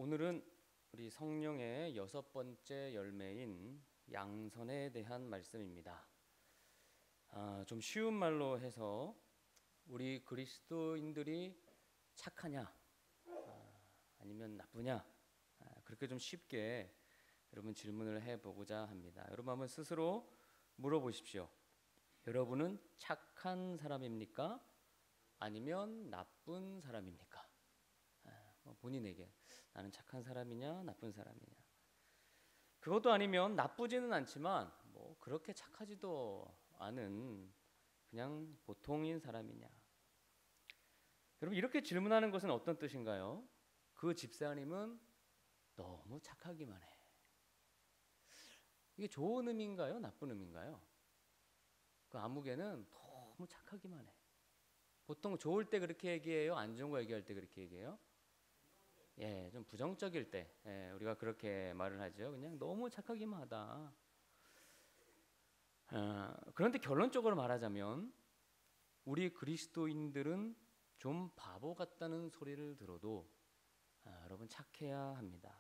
오늘은 우리 성령의 6번째 열매인 양선에 대한 말씀입니다. 좀 쉬운 말로 해서 우리 그리스도인들이 착하냐 아니면 나쁘냐, 그렇게 좀 쉽게 여러분 질문을 해보고자 합니다. 여러분 한번 스스로 물어보십시오. 여러분은 착한 사람입니까? 아니면 나쁜 사람입니까? 본인에게 나는 착한 사람이냐 나쁜 사람이냐. 그것도 아니면 나쁘지는 않지만 뭐 그렇게 착하지도 않은 그냥 보통인 사람이냐. 여러분 이렇게 질문하는 것은 어떤 뜻인가요? 그 집사님은 너무 착하기만 해. 이게 좋은 의미인가요? 나쁜 의미인가요? 그 아무개는 너무 착하기만 해. 보통 좋을 때 그렇게 얘기해요? 안 좋은 거 얘기할 때 그렇게 얘기해요? 좀 부정적일 때 우리가 그렇게 말을 하죠. 그냥 너무 착하기만 하다. 그런데 결론적으로 말하자면 우리 그리스도인들은 좀 바보 같다는 소리를 들어도 여러분 착해야 합니다.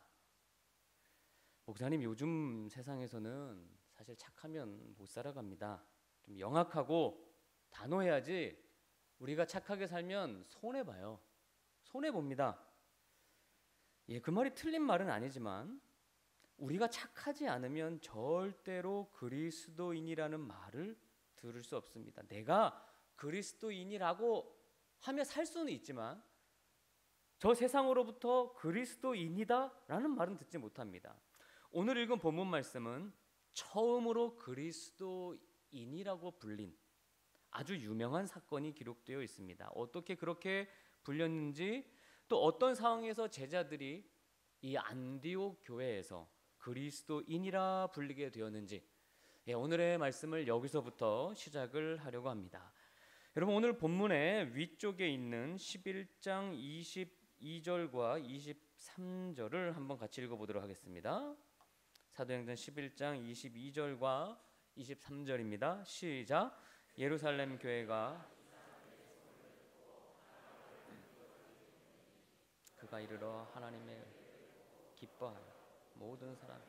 목사님, 요즘 세상에서는 사실 착하면 못 살아갑니다. 좀 영악하고 단호해야지 우리가 착하게 살면 손해봐요. 손해봅니다. 그 말이 틀린 말은 아니지만 우리가 착하지 않으면 절대로 그리스도인이라는 말을 들을 수 없습니다. 내가 그리스도인이라고 하며 살 수는 있지만 저 세상으로부터 그리스도인이다라는 말은 듣지 못합니다. 오늘 읽은 본문 말씀은 처음으로 그리스도인이라고 불린 아주 유명한 사건이 기록되어 있습니다. 어떻게 그렇게 불렸는지, 또 어떤 상황에서 제자들이 이 안디옥 교회에서 그리스도인이라 불리게 되었는지, 오늘의 말씀을 여기서부터 시작을 하려고 합니다. 여러분 오늘 본문의 위쪽에 있는 11장 22절과 23절을 한번 같이 읽어보도록 하겠습니다. 사도행전 11장 22절과 23절입니다. 시작. 예루살렘 교회가 그가 이르러 하나님의 기뻐하여 모든 사람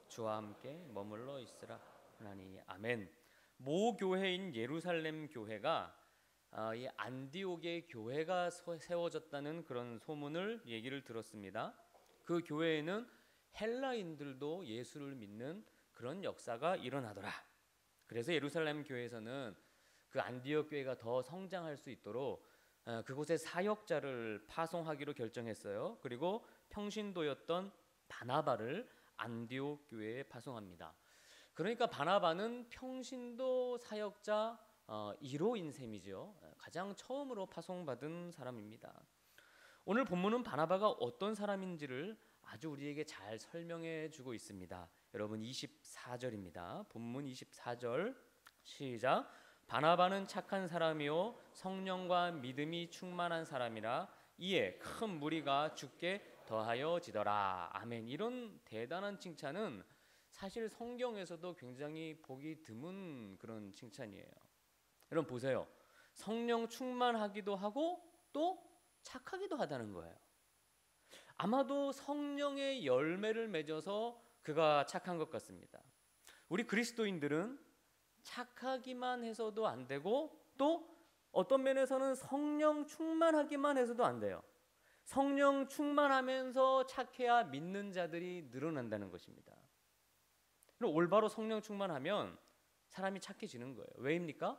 주와 함께 머물러 있으라 하나니 아멘. 모 교회인 예루살렘 교회가 이 안디옥의 교회가 세워졌다는 그런 소문을 얘기를 들었습니다. 그 교회에는 헬라인들도 예수를 믿는 그런 역사가 일어나더라. 그래서 예루살렘 교회에서는 그 안디옥 교회가 더 성장할 수 있도록 그곳에 사역자를 파송하기로 결정했어요. 그리고 평신도였던 바나바를 안디옥 교회에 파송합니다. 그러니까 바나바는 평신도 사역자 1호인 셈이죠. 가장 처음으로 파송받은 사람입니다. 오늘 본문은 바나바가 어떤 사람인지를 아주 우리에게 잘 설명해 주고 있습니다. 여러분 24절입니다. 본문 24절 시작. 바나바는 착한 사람이요 성령과 믿음이 충만한 사람이라 이에 큰 무리가 주께 더하여 지더라. 아멘. 이런 대단한 칭찬은 사실 성경에서도 굉장히 보기 드문 그런 칭찬이에요. 여러분 보세요. 성령 충만하기도 하고 또 착하기도 하다는 거예요. 아마도 성령의 열매를 맺어서 그가 착한 것 같습니다. 우리 그리스도인들은 착하기만 해서도 안 되고 또 어떤 면에서는 성령 충만하기만 해서도 안 돼요. 성령 충만하면서 착해야 믿는 자들이 늘어난다는 것입니다. 올바로 성령 충만하면 사람이 착해지는 거예요. 왜입니까?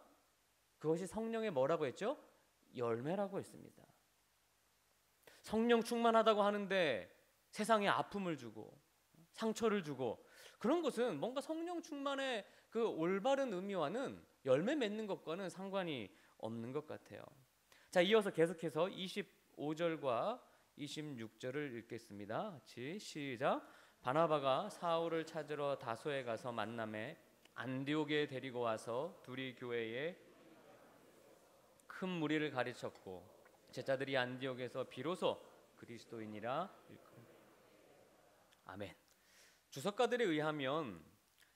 그것이 성령의 뭐라고 했죠? 열매라고 했습니다. 성령 충만하다고 하는데 세상에 아픔을 주고 상처를 주고 그런 것은 뭔가 성령 충만의 그 올바른 의미와는 열매 맺는 것과는 상관이 없는 것 같아요. 자, 이어서 계속해서 25절과 26절을 읽겠습니다. 같이 시작. 바나바가 사울을 찾으러 다소에 가서 만남에 안디옥에 데리고 와서 둘이 교회에 큰 무리를 가르쳤고 제자들이 안디옥에서 비로소 그리스도인이라 일컬. 아멘. 주석가들에 의하면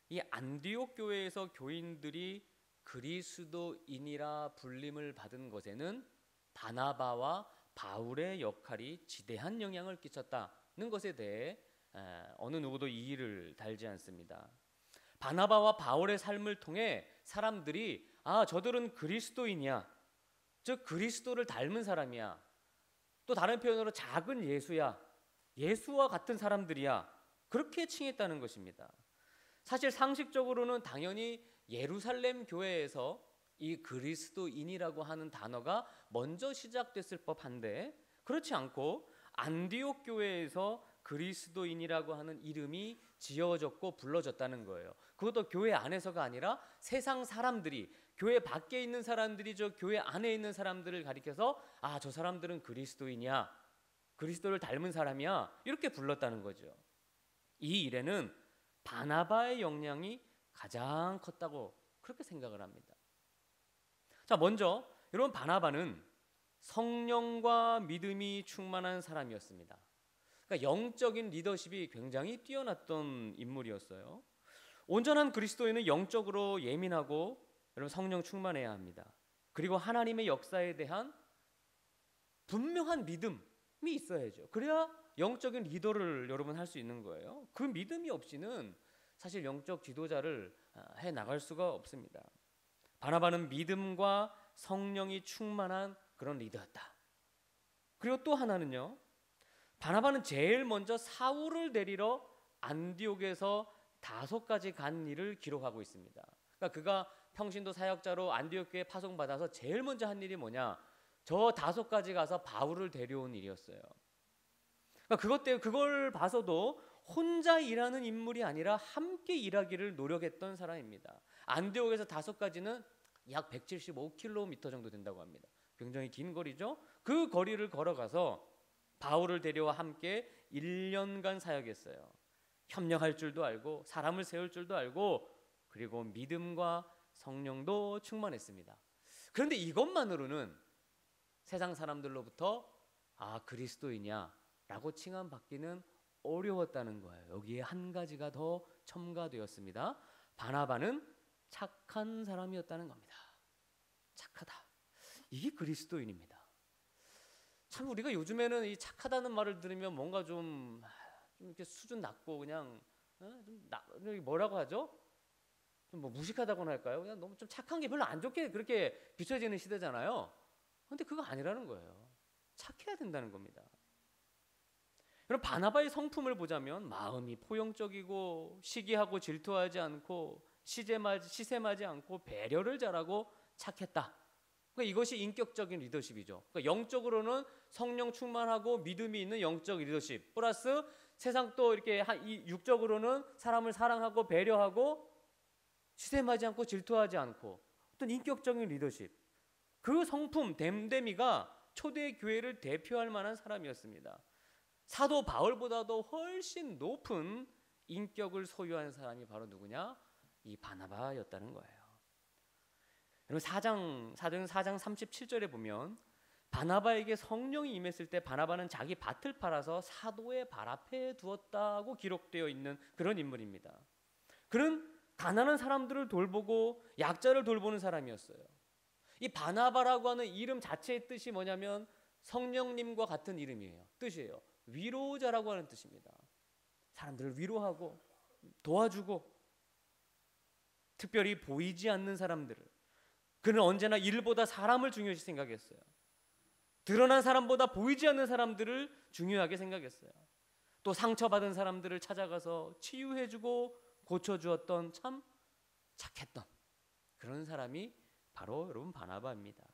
이 안디옥 교회에서 교인들이 그리스도인이라 불림을 받은 것에는 바나바와 바울의 역할이 지대한 영향을 끼쳤다는 것에 대해 어느 누구도 이의를 달지 않습니다. 바나바와 바울의 삶을 통해 사람들이 저들은 그리스도인이야, 즉 그리스도를 닮은 사람이야, 또 다른 표현으로 작은 예수야, 예수와 같은 사람들이야, 그렇게 칭했다는 것입니다. 사실 상식적으로는 당연히 예루살렘 교회에서 이 그리스도인이라고 하는 단어가 먼저 시작됐을 법한데 그렇지 않고 안디옥 교회에서 그리스도인이라고 하는 이름이 지어졌고 불러졌다는 거예요. 그것도 교회 안에서가 아니라 세상 사람들이, 교회 밖에 있는 사람들이 저 교회 안에 있는 사람들을 가리켜서 저 사람들은 그리스도인이야, 그리스도를 닮은 사람이야, 이렇게 불렀다는 거죠. 이 일에는 바나바의 영향이 가장 컸다고 그렇게 생각을 합니다. 자, 먼저 여러분, 바나바는 성령과 믿음이 충만한 사람이었습니다. 그러니까 영적인 리더십이 굉장히 뛰어났던 인물이었어요. 온전한 그리스도인은 영적으로 예민하고 여러분 성령 충만해야 합니다. 그리고 하나님의 역사에 대한 분명한 믿음이 있어야죠. 그래야 영적인 리더를 여러분 할 수 있는 거예요. 그 믿음이 없이는 사실 영적 지도자를 해 나갈 수가 없습니다. 바나바는 믿음과 성령이 충만한 그런 리더였다. 그리고 또 하나는요, 바나바는 제일 먼저 사울을 데리러 안디옥에서 다소까지 간 일을 기록하고 있습니다. 그러니까 그가 평신도 사역자로 안디옥 교회에 파송받아서 제일 먼저 한 일이 뭐냐, 저 다소까지 가서 바울을 데려온 일이었어요. 그러니까 그것 때문에 그걸 봐서도 혼자 일하는 인물이 아니라 함께 일하기를 노력했던 사람입니다. 안디옥에서 다소까지는 약 175km 정도 된다고 합니다. 굉장히 긴 거리죠. 그 거리를 걸어가서 바울을 데려와 함께 1년간 사역했어요. 협력할 줄도 알고 사람을 세울 줄도 알고 그리고 믿음과 성령도 충만했습니다. 그런데 이것만으로는 세상 사람들로부터 그리스도이냐 라고 칭함받기는 어려웠다는 거예요. 여기에 한 가지가 더 첨가되었습니다. 바나바는 착한 사람이었다는 겁니다. 착하다. 이게 그리스도인입니다. 참 우리가 요즘에는 이 착하다는 말을 들으면 뭔가 좀 이렇게 수준 낮고 그냥 뭐라고 하죠? 좀 뭐 무식하다고나 할까요? 그냥 너무 좀 착한 게 별로 안 좋게 그렇게 비춰지는 시대잖아요. 그런데 그거 아니라는 거예요. 착해야 된다는 겁니다. 그럼 바나바의 성품을 보자면 마음이 포용적이고 시기하고 질투하지 않고 시샘하지 않고 배려를 잘하고 착했다. 그러니까 이것이 인격적인 리더십이죠. 그러니까 영적으로는 성령 충만하고 믿음이 있는 영적 리더십 플러스 세상 또 이렇게 육적으로는 사람을 사랑하고 배려하고 시샘하지 않고 질투하지 않고 어떤 인격적인 리더십, 그 성품 댐댐이가 초대 교회를 대표할 만한 사람이었습니다. 사도 바울보다도 훨씬 높은 인격을 소유한 사람이 바로 누구냐? 이 바나바였다는 거예요. 여러분 사도행 4장 37절에 보면 바나바에게 성령이 임했을 때 바나바는 자기 밭을 팔아서 사도의 발 앞에 두었다고 기록되어 있는 그런 인물입니다. 그는 가난한 사람들을 돌보고 약자를 돌보는 사람이었어요. 이 바나바라고 하는 이름 자체의 뜻이 뭐냐면 성령님과 같은 이름이에요. 뜻이에요. 위로자라고 하는 뜻입니다. 사람들을 위로하고 도와주고 특별히 보이지 않는 사람들을, 그는 언제나 일보다 사람을 중요시 생각했어요. 드러난 사람보다 보이지 않는 사람들을 중요하게 생각했어요. 또 상처받은 사람들을 찾아가서 치유해주고 고쳐주었던 참 착했던 그런 사람이 바로 여러분 바나바입니다.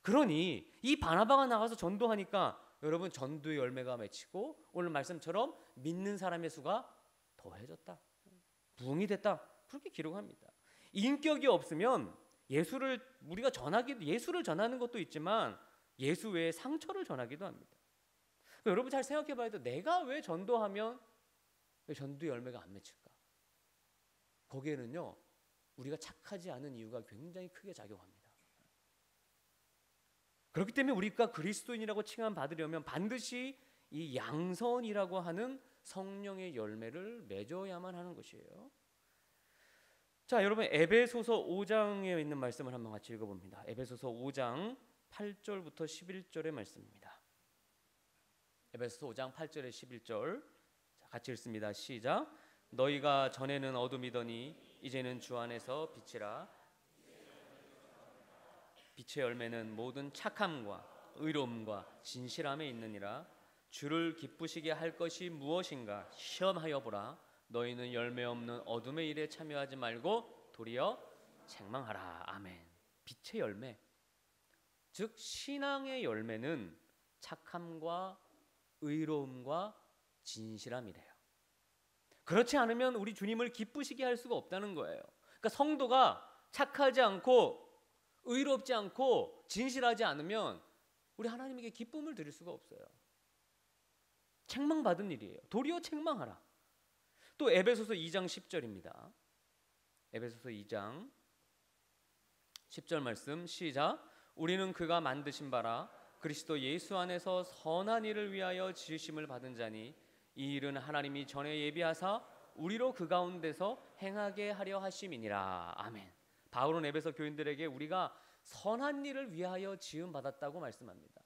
그러니 이 바나바가 나가서 전도하니까 여러분 전도의 열매가 맺히고 오늘 말씀처럼 믿는 사람의 수가 더해졌다, 부흥이 됐다, 그렇게 기록합니다. 인격이 없으면 예수를 전하는 것도 있지만 예수 외에 상처를 전하기도 합니다. 그러니까 여러분 잘 생각해 봐야 돼요. 내가 왜 전도하면 왜 전도의 열매가 안 맺힐까? 거기에는요 우리가 착하지 않은 이유가 굉장히 크게 작용합니다. 그렇기 때문에 우리가 그리스도인이라고 칭함받으려면 반드시 이 양선이라고 하는 성령의 열매를 맺어야만 하는 것이에요. 자, 여러분 에베소서 5장에 있는 말씀을 한번 같이 읽어봅니다. 에베소서 5장 8절부터 11절의 말씀입니다. 에베소서 5장 8절에 11절 같이 읽습니다. 시작. 너희가 전에는 어둠이더니 이제는 주 안에서 빛이라. 빛의 열매는 모든 착함과 의로움과 진실함에 있느니라. 주를 기쁘시게 할 것이 무엇인가 시험하여 보라. 너희는 열매 없는 어둠의 일에 참여하지 말고 도리어 책망하라. 아멘. 빛의 열매, 즉 신앙의 열매는 착함과 의로움과 진실함이래요. 그렇지 않으면 우리 주님을 기쁘시게 할 수가 없다는 거예요. 그러니까 성도가 착하지 않고 의롭지 않고 진실하지 않으면 우리 하나님에게 기쁨을 드릴 수가 없어요. 책망받은 일이에요. 도리어 책망하라. 또 에베소서 2장 10절입니다. 에베소서 2장 10절 말씀 시작. 우리는 그가 만드신 바라 그리스도 예수 안에서 선한 일을 위하여 지으심을 받은 자니 이 일은 하나님이 전에 예비하사 우리로 그 가운데서 행하게 하려 하심이니라. 아멘. 바울은 에베소 교인들에게 우리가 선한 일을 위하여 지음 받았다고 말씀합니다.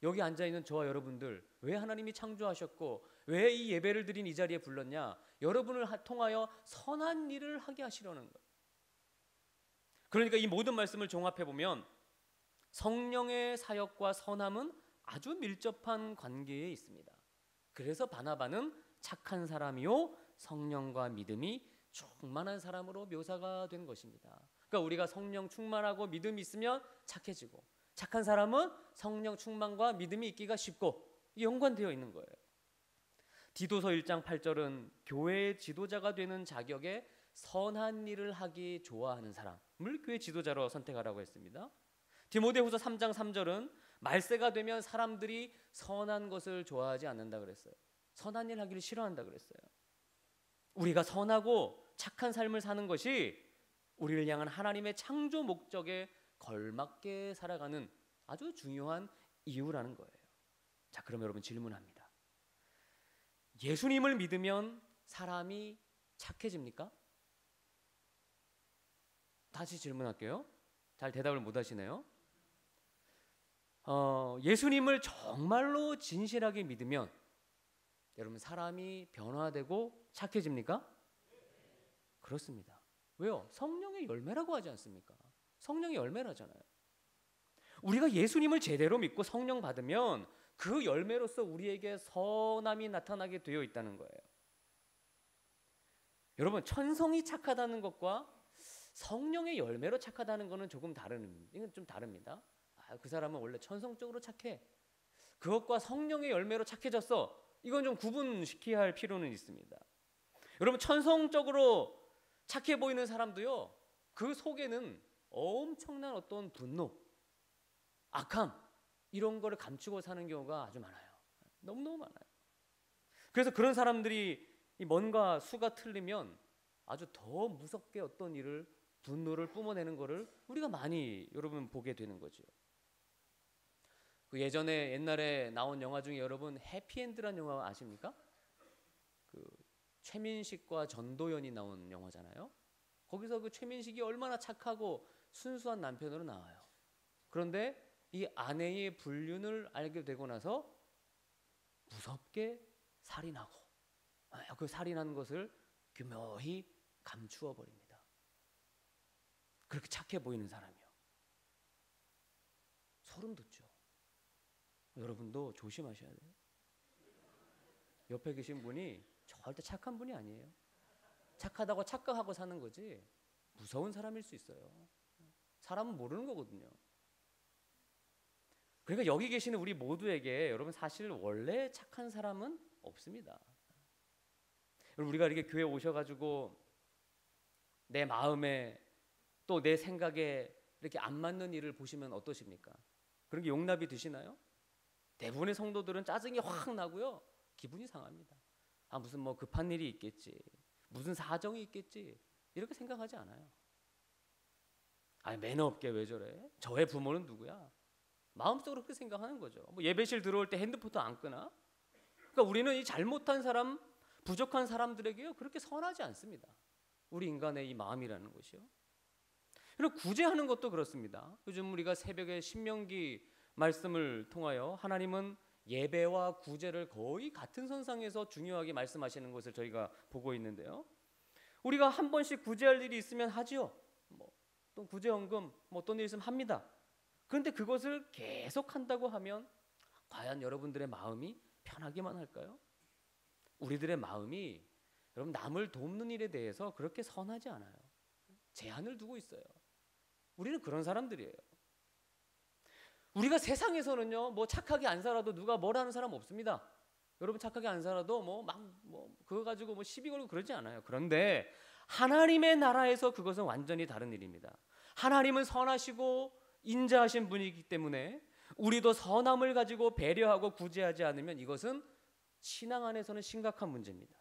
여기 앉아있는 저와 여러분들 왜 하나님이 창조하셨고 왜 이 예배를 드린 이 자리에 불렀냐? 여러분을 통하여 선한 일을 하게 하시려는 거예요. 그러니까 이 모든 말씀을 종합해보면 성령의 사역과 선함은 아주 밀접한 관계에 있습니다. 그래서 바나바는 착한 사람이요 성령과 믿음이 충만한 사람으로 묘사가 된 것입니다. 그러니까 우리가 성령 충만하고 믿음이 있으면 착해지고 착한 사람은 성령 충만과 믿음이 있기가 쉽고 연관되어 있는 거예요. 디도서 1장 8절은 교회의 지도자가 되는 자격에 선한 일을 하기 좋아하는 사람을 교회 지도자로 선택하라고 했습니다. 디모데후서 3장 3절은 말세가 되면 사람들이 선한 것을 좋아하지 않는다 그랬어요. 선한 일 하기를 싫어한다 그랬어요. 우리가 선하고 착한 삶을 사는 것이 우리를 향한 하나님의 창조 목적에 걸맞게 살아가는 아주 중요한 이유라는 거예요. 자, 그럼 여러분 질문합니다. 예수님을 믿으면 사람이 착해집니까? 다시 질문할게요. 잘 대답을 못 하시네요. 예수님을 정말로 진실하게 믿으면 여러분 사람이 변화되고 착해집니까? 그렇습니다. 왜요? 성령의 열매라고 하지 않습니까? 성령의 열매라잖아요. 우리가 예수님을 제대로 믿고 성령 받으면 그 열매로서 우리에게 선함이 나타나게 되어 있다는 거예요. 여러분 천성이 착하다는 것과 성령의 열매로 착하다는 것은 조금 이건 좀 다릅니다. 그 사람은 원래 천성적으로 착해. 그것과 성령의 열매로 착해졌어. 이건 좀 구분시켜야 할 필요는 있습니다. 여러분 천성적으로 착해 보이는 사람도요, 그 속에는 엄청난 어떤 분노, 악함 이런 거를 감추고 사는 경우가 아주 많아요. 너무너무 많아요. 그래서 그런 사람들이 뭔가 수가 틀리면 아주 더 무섭게 어떤 일을 분노를 뿜어내는 거를 우리가 많이 여러분 보게 되는 거죠. 그 예전에 옛날에 나온 영화 중에 여러분 해피엔드라는 영화 아십니까? 그 최민식과 전도연이 나온 영화잖아요. 거기서 그 최민식이 얼마나 착하고 순수한 남편으로 나와요. 그런데 이 아내의 불륜을 알게 되고 나서 무섭게 살인하고 그 살인한 것을 교묘히 감추어 버립니다. 그렇게 착해 보이는 사람이요. 소름 돋죠. 여러분도 조심하셔야 돼요. 옆에 계신 분이 절대 착한 분이 아니에요. 착하다고 착각하고 사는 거지 무서운 사람일 수 있어요. 사람은 모르는 거거든요. 그러니까 여기 계시는 우리 모두에게 여러분 사실 원래 착한 사람은 없습니다. 여러분 우리가 이렇게 교회 오셔가지고 내 마음에 또 내 생각에 이렇게 안 맞는 일을 보시면 어떠십니까? 그런 게 용납이 되시나요? 대부분의 성도들은 짜증이 확 나고요. 기분이 상합니다. 무슨 뭐 급한 일이 있겠지. 무슨 사정이 있겠지. 이렇게 생각하지 않아요. 매너 없게 왜 저래? 저의 부모는 누구야? 마음속으로 그렇게 생각하는 거죠. 뭐 예배실 들어올 때 핸드폰도 안 끄나? 그러니까 우리는 이 잘못한 사람, 부족한 사람들에게요 그렇게 선하지 않습니다. 우리 인간의 이 마음이라는 것이요. 그리고 구제하는 것도 그렇습니다. 요즘 우리가 새벽에 신명기 말씀을 통하여 하나님은 예배와 구제를 거의 같은 선상에서 중요하게 말씀하시는 것을 저희가 보고 있는데요. 우리가 한 번씩 구제할 일이 있으면 하지요. 또 구제헌금 어떤 일 있으면 합니다. 그런데 그것을 계속 한다고 하면 과연 여러분들의 마음이 편하기만 할까요? 우리들의 마음이 여러분 남을 돕는 일에 대해서 그렇게 선하지 않아요. 제한을 두고 있어요. 우리는 그런 사람들이에요. 우리가 세상에서는요, 착하게 안 살아도 누가 뭐라 하는 사람 없습니다. 여러분 착하게 안 살아도 그거 가지고 시비 걸고 그러지 않아요. 그런데 하나님의 나라에서 그것은 완전히 다른 일입니다. 하나님은 선하시고 인자하신 분이기 때문에 우리도 선함을 가지고 배려하고 구제하지 않으면 이것은 신앙 안에서는 심각한 문제입니다.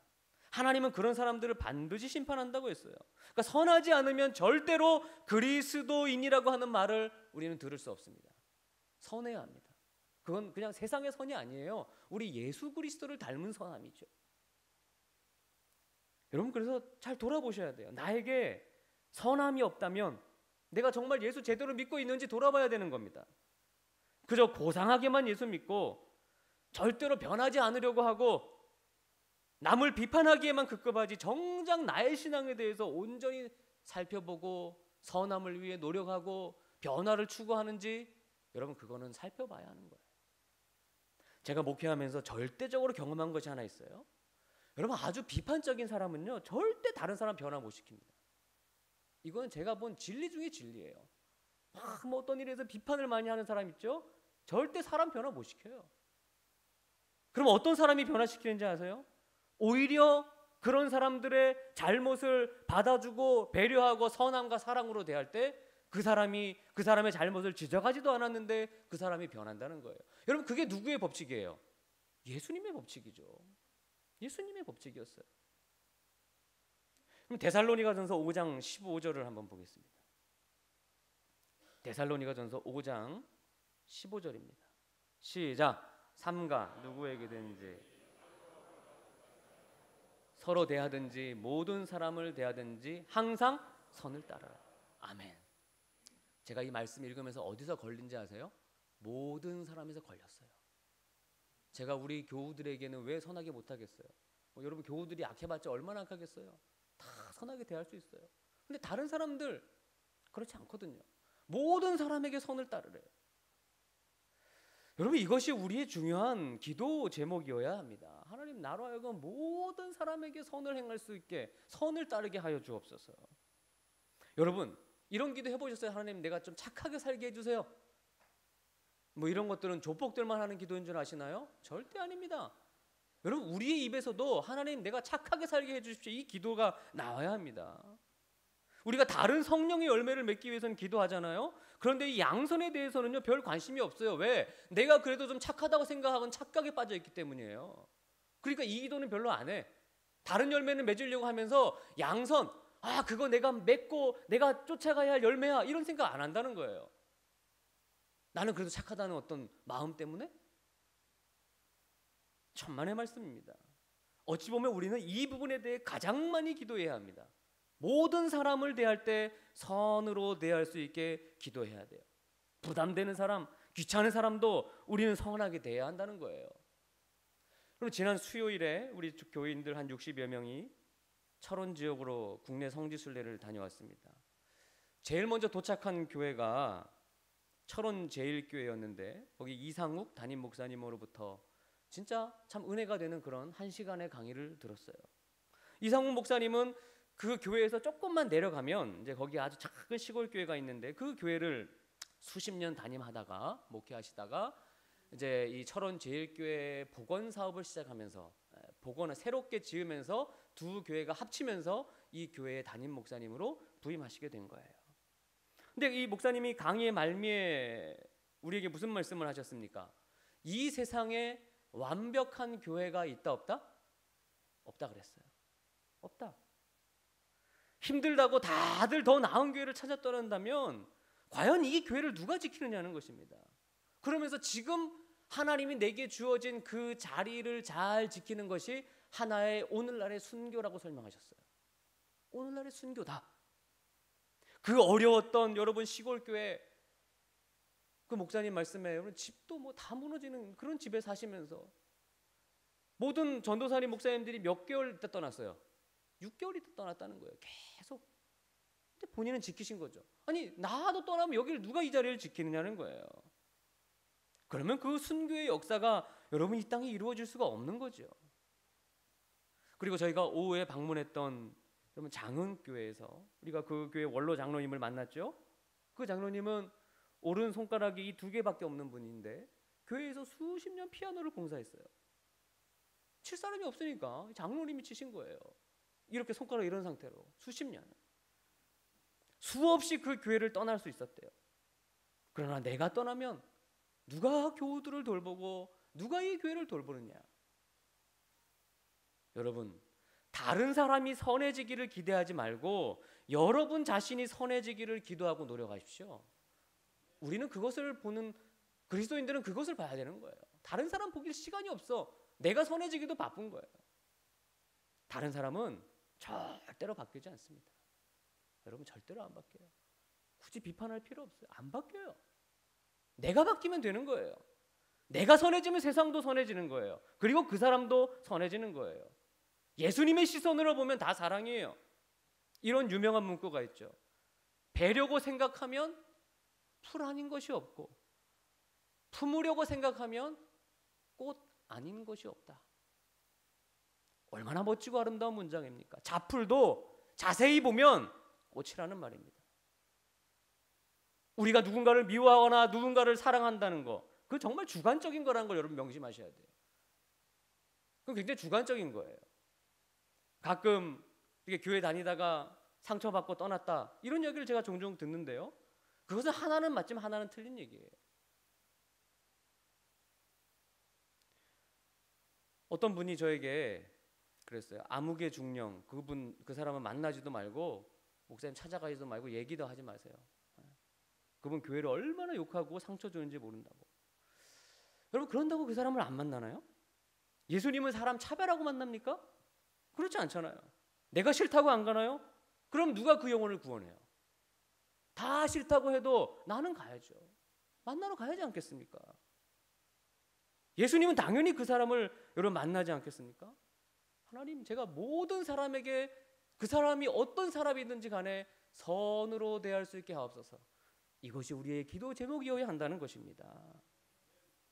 하나님은 그런 사람들을 반드시 심판한다고 했어요. 그러니까 선하지 않으면 절대로 그리스도인이라고 하는 말을 우리는 들을 수 없습니다. 선해야 합니다. 그건 그냥 세상의 선이 아니에요. 우리 예수 그리스도를 닮은 선함이죠. 여러분 그래서 잘 돌아보셔야 돼요. 나에게 선함이 없다면 내가 정말 예수 제대로 믿고 있는지 돌아봐야 되는 겁니다. 그저 고상하게만 예수 믿고 절대로 변하지 않으려고 하고 남을 비판하기에만 급급하지 정작 나의 신앙에 대해서 온전히 살펴보고 선함을 위해 노력하고 변화를 추구하는지 여러분 그거는 살펴봐야 하는 거예요. 제가 목회하면서 절대적으로 경험한 것이 하나 있어요. 여러분 아주 비판적인 사람은요 절대 다른 사람 변화 못 시킵니다. 이건 제가 본 진리 중에 진리예요. 어떤 일에서 비판을 많이 하는 사람 있죠? 절대 사람 변화 못 시켜요. 그럼 어떤 사람이 변화시키는지 아세요? 오히려 그런 사람들의 잘못을 받아주고 배려하고 선함과 사랑으로 대할 때 그 사람의 잘못을 지적하지도 않았는데 그 사람이 변한다는 거예요. 여러분 그게 누구의 법칙이에요? 예수님의 법칙이죠. 예수님의 법칙이었어요. 그럼 데살로니가전서 5장 15절을 한번 보겠습니다. 데살로니가전서 5장 15절입니다. 시작. 삼가 누구에게든지 서로 대하든지 모든 사람을 대하든지 항상 선을 따르라. 아멘. 제가 이 말씀 읽으면서 어디서 걸린지 아세요? 모든 사람에서 걸렸어요. 제가 우리 교우들에게는 왜 선하게 못하겠어요? 여러분 교우들이 약해봤자 얼마나 약하겠어요? 다 선하게 대할 수 있어요. 근데 다른 사람들 그렇지 않거든요. 모든 사람에게 선을 따르래요. 여러분 이것이 우리의 중요한 기도 제목이어야 합니다. 하나님 나로 하여금 모든 사람에게 선을 행할 수 있게 선을 따르게 하여 주옵소서. 여러분 이런 기도 해보셨어요? 하나님 내가 좀 착하게 살게 해주세요. 이런 것들은 조폭들만 하는 기도인 줄 아시나요? 절대 아닙니다. 여러분 우리의 입에서도 하나님 내가 착하게 살게 해주십시오 이 기도가 나와야 합니다. 우리가 다른 성령의 열매를 맺기 위해서는 기도하잖아요. 그런데 이 양선에 대해서는요 별 관심이 없어요. 왜? 내가 그래도 좀 착하다고 생각하고 착각에 빠져 있기 때문이에요. 그러니까 이 기도는 별로 안 해. 다른 열매는 맺으려고 하면서 양선 그거 내가 맺고 내가 쫓아가야 할 열매야 이런 생각 안 한다는 거예요. 나는 그래도 착하다는 어떤 마음 때문에? 천만의 말씀입니다. 어찌 보면 우리는 이 부분에 대해 가장 많이 기도해야 합니다. 모든 사람을 대할 때 선으로 대할 수 있게 기도해야 돼요. 부담되는 사람, 귀찮은 사람도 우리는 선하게 대해야 한다는 거예요. 그럼 지난 수요일에 우리 교인들 한 60여 명이 철원 지역으로 국내 성지순례를 다녀왔습니다. 제일 먼저 도착한 교회가 철원 제일교회였는데 거기 이상욱 담임 목사님으로부터 진짜 참 은혜가 되는 그런 1시간의 강의를 들었어요. 이상욱 목사님은 그 교회에서 조금만 내려가면 이제 거기 아주 작은 시골 교회가 있는데 그 교회를 수십 년 담임하다가 목회하시다가 이제 이 철원 제일교회 복원 사업을 시작하면서 복원을 새롭게 지으면서 두 교회가 합치면서 이 교회의 담임 목사님으로 부임하시게 된 거예요. 근데 이 목사님이 강의의 말미에 우리에게 무슨 말씀을 하셨습니까? 이 세상에 완벽한 교회가 있다 없다? 없다 그랬어요. 없다. 힘들다고 다들 더 나은 교회를 찾아 떠난다면 과연 이 교회를 누가 지키느냐는 것입니다. 그러면서 지금 하나님이 내게 주어진 그 자리를 잘 지키는 것이 하나의 오늘날의 순교라고 설명하셨어요. 오늘날의 순교다. 그 어려웠던 여러분 시골교회 그 목사님 말씀에 여러분 집도 뭐 다 무너지는 그런 집에 사시면서 모든 전도사님 목사님들이 몇 개월 있다 떠났어요. 6개월 있다 떠났다는 거예요. 계속. 근데 본인은 지키신 거죠. 아니 나도 떠나면 여기를 누가 이 자리를 지키느냐는 거예요. 그러면 그 순교의 역사가 여러분 이 땅에 이루어질 수가 없는 거죠. 그리고 저희가 오후에 방문했던 여러분 장흥교회에서 우리가 그 교회 원로 장로님을 만났죠. 그 장로님은 오른 손가락이 이 2개밖에 없는 분인데 교회에서 수십 년 피아노를 봉사했어요. 칠 사람이 없으니까 장로님이 치신 거예요. 이렇게 손가락 이런 상태로 수십 년. 수없이 그 교회를 떠날 수 있었대요. 그러나 내가 떠나면 누가 교우들을 돌보고 누가 이 교회를 돌보느냐. 여러분 다른 사람이 선해지기를 기대하지 말고 여러분 자신이 선해지기를 기도하고 노력하십시오. 우리는 그것을 보는 그리스도인들은 그것을 봐야 되는 거예요. 다른 사람 보길 시간이 없어. 내가 선해지기도 바쁜 거예요. 다른 사람은 절대로 바뀌지 않습니다. 여러분 절대로 안 바뀌어요. 굳이 비판할 필요 없어요. 안 바뀌어요. 내가 바뀌면 되는 거예요. 내가 선해지면 세상도 선해지는 거예요. 그리고 그 사람도 선해지는 거예요. 예수님의 시선으로 보면 다 사랑이에요. 이런 유명한 문구가 있죠. 배려고 생각하면 풀 아닌 것이 없고 품으려고 생각하면 꽃 아닌 것이 없다. 얼마나 멋지고 아름다운 문장입니까? 자풀도 자세히 보면 꽃이라는 말입니다. 우리가 누군가를 미워하거나 누군가를 사랑한다는 거, 그거 정말 주관적인 거라는 걸 여러분 명심하셔야 돼요. 그건 굉장히 주관적인 거예요. 가끔 이렇게 교회 다니다가 상처받고 떠났다 이런 얘기를 제가 종종 듣는데요. 그것은 하나는 맞지만 하나는 틀린 얘기예요. 어떤 분이 저에게 그랬어요. 암흑의 중령 그 사람은 만나지도 말고 목사님 찾아가지도 말고 얘기도 하지 마세요. 그분 교회를 얼마나 욕하고 상처 주는지 모른다고. 여러분 그런다고 그 사람을 안 만나나요? 예수님은 사람 차별하고 만납니까? 그렇지 않잖아요. 내가 싫다고 안 가나요? 그럼 누가 그 영혼을 구원해요? 다 싫다고 해도 나는 가야죠. 만나러 가야지 않겠습니까? 예수님은 당연히 그 사람을 여러분 만나지 않겠습니까? 하나님 제가 모든 사람에게 그 사람이 어떤 사람이든지 간에 선으로 대할 수 있게 하옵소서. 이것이 우리의 기도 제목이어야 한다는 것입니다.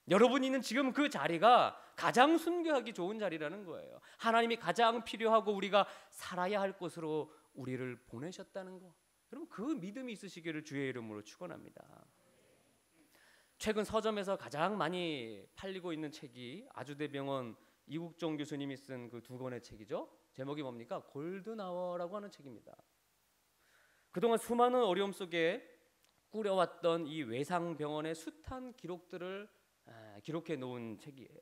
여러분이 있는 지금 그 자리가 가장 순교하기 좋은 자리라는 거예요. 하나님이 가장 필요하고 우리가 살아야 할 곳으로 우리를 보내셨다는 거. 여러분 그 믿음이 있으시기를 주의 이름으로 축원합니다. 최근 서점에서 가장 많이 팔리고 있는 책이 아주대병원 이국종 교수님이 쓴 그 2권의 책이죠. 제목이 뭡니까? 골든아워라고 하는 책입니다. 그동안 수많은 어려움 속에 꾸려왔던 이 외상병원의 숱한 기록들을 기록해 놓은 책이에요.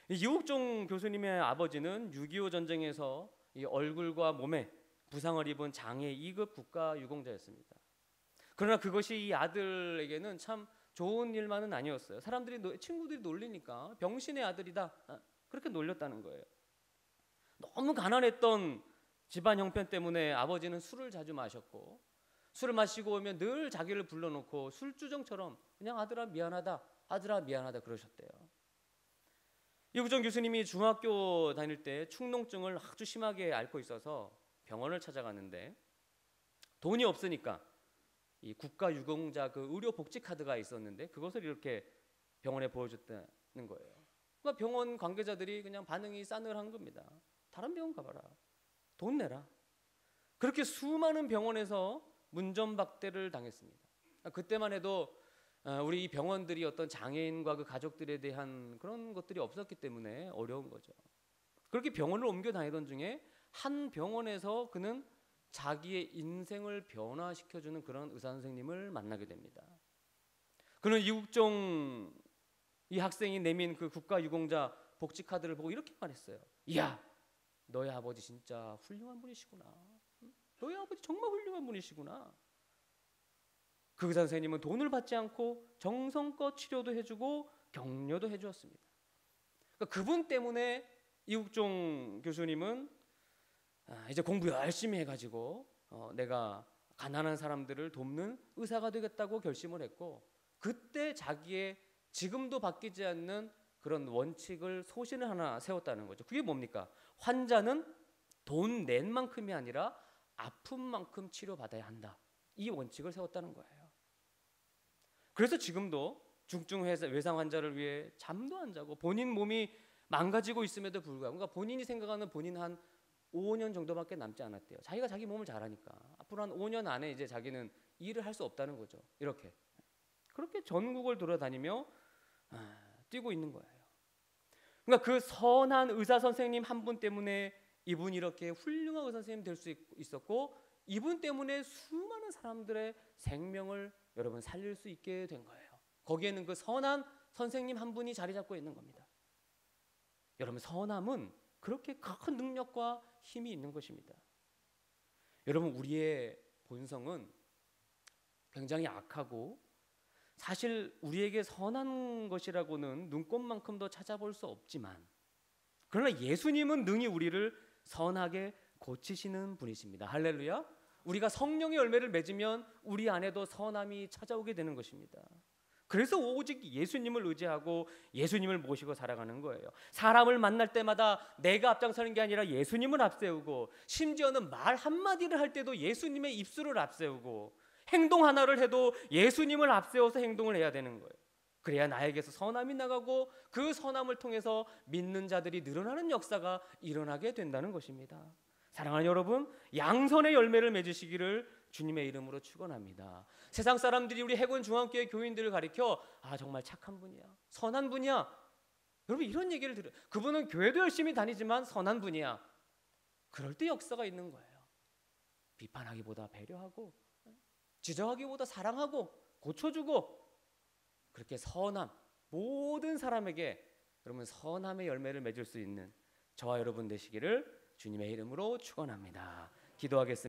이국종 교수님의 아버지는 6.25 전쟁에서 이 얼굴과 몸에 부상을 입은 장애 2급 국가유공자였습니다. 그러나 그것이 이 아들에게는 참 좋은 일만은 아니었어요. 친구들이 놀리니까 병신의 아들이다 그렇게 놀렸다는 거예요. 너무 가난했던 집안 형편 때문에 아버지는 술을 자주 마셨고 술을 마시고 오면 늘 자기를 불러놓고 술주정처럼 그냥 아들아 미안하다 그러셨대요. 이국종 교수님이 중학교 다닐 때 축농증을 아주 심하게 앓고 있어서 병원을 찾아갔는데 돈이 없으니까 이 국가유공자 그 의료복지 카드가 있었는데 그것을 이렇게 병원에 보여줬다는 거예요. 그러니까 병원 관계자들이 그냥 반응이 싸늘한 겁니다. 다른 병원 가봐라. 돈 내라. 그렇게 수많은 병원에서 문전박대를 당했습니다. 그때만 해도 우리 이 병원들이 어떤 장애인과 그 가족들에 대한 그런 것들이 없었기 때문에 어려운 거죠. 그렇게 병원을 옮겨 다니던 중에 한 병원에서 그는 자기의 인생을 변화시켜주는 그런 의사 선생님을 만나게 됩니다. 그는 이국종 이 학생이 내민 그 국가유공자 복지 카드를 보고 이렇게 말했어요. 이야, 너희 아버지 진짜 훌륭한 분이시구나. 너희 아버지 정말 훌륭한 분이시구나. 그 의사 선생님은 돈을 받지 않고 정성껏 치료도 해주고 격려도 해주었습니다. 그러니까 그분 때문에 이국종 교수님은 이제 공부 열심히 해가지고 내가 가난한 사람들을 돕는 의사가 되겠다고 결심을 했고 그때 자기의 지금도 바뀌지 않는 그런 원칙을 소신을 하나 세웠다는 거죠. 그게 뭡니까? 환자는 돈 낸 만큼이 아니라 아픈 만큼 치료받아야 한다. 이 원칙을 세웠다는 거예요. 그래서 지금도 중증 외상 환자를 위해 잠도 안 자고 본인 몸이 망가지고 있음에도 불구하고, 그러니까 본인이 생각하는 본인 한 5년 정도밖에 남지 않았대요. 자기가 자기 몸을 잘 아니까 앞으로 한 5년 안에 이제 자기는 일을 할 수 없다는 거죠. 이렇게 그렇게 전국을 돌아다니며 뛰고 있는 거예요. 그러니까 그 선한 의사 선생님 한 분 때문에 이분이 이렇게 훌륭한 의사 선생님 될 수 있었고, 이분 때문에 수많은 사람들의 생명을 여러분 살릴 수 있게 된 거예요. 거기에는 그 선한 선생님 한 분이 자리 잡고 있는 겁니다. 여러분, 선함은 그렇게 큰 능력과 힘이 있는 것입니다. 여러분, 우리의 본성은 굉장히 악하고 사실 우리에게 선한 것이라고는 눈꼽만큼도 찾아볼 수 없지만, 그러나 예수님은 능히 우리를 선하게 고치시는 분이십니다. 할렐루야. 우리가 성령의 열매를 맺으면 우리 안에도 선함이 찾아오게 되는 것입니다. 그래서 오직 예수님을 의지하고 예수님을 모시고 살아가는 거예요. 사람을 만날 때마다 내가 앞장서는 게 아니라 예수님을 앞세우고, 심지어는 말 한마디를 할 때도 예수님의 입술을 앞세우고, 행동 하나를 해도 예수님을 앞세워서 행동을 해야 되는 거예요. 그래야 나에게서 선함이 나가고 그 선함을 통해서 믿는 자들이 늘어나는 역사가 일어나게 된다는 것입니다. 사랑하는 여러분, 양선의 열매를 맺으시기를 주님의 이름으로 축원합니다. 세상 사람들이 우리 해군 중앙교회 교인들을 가리켜 정말 착한 분이야, 선한 분이야, 여러분 이런 얘기를 들어요. 그분은 교회도 열심히 다니지만 선한 분이야. 그럴 때 역사가 있는 거예요. 비판하기보다 배려하고, 지적하기보다 사랑하고 고쳐주고, 그렇게 선함, 모든 사람에게 여러분 선함의 열매를 맺을 수 있는 저와 여러분 되시기를 주님의 이름으로 축원합니다. 기도하겠습니다.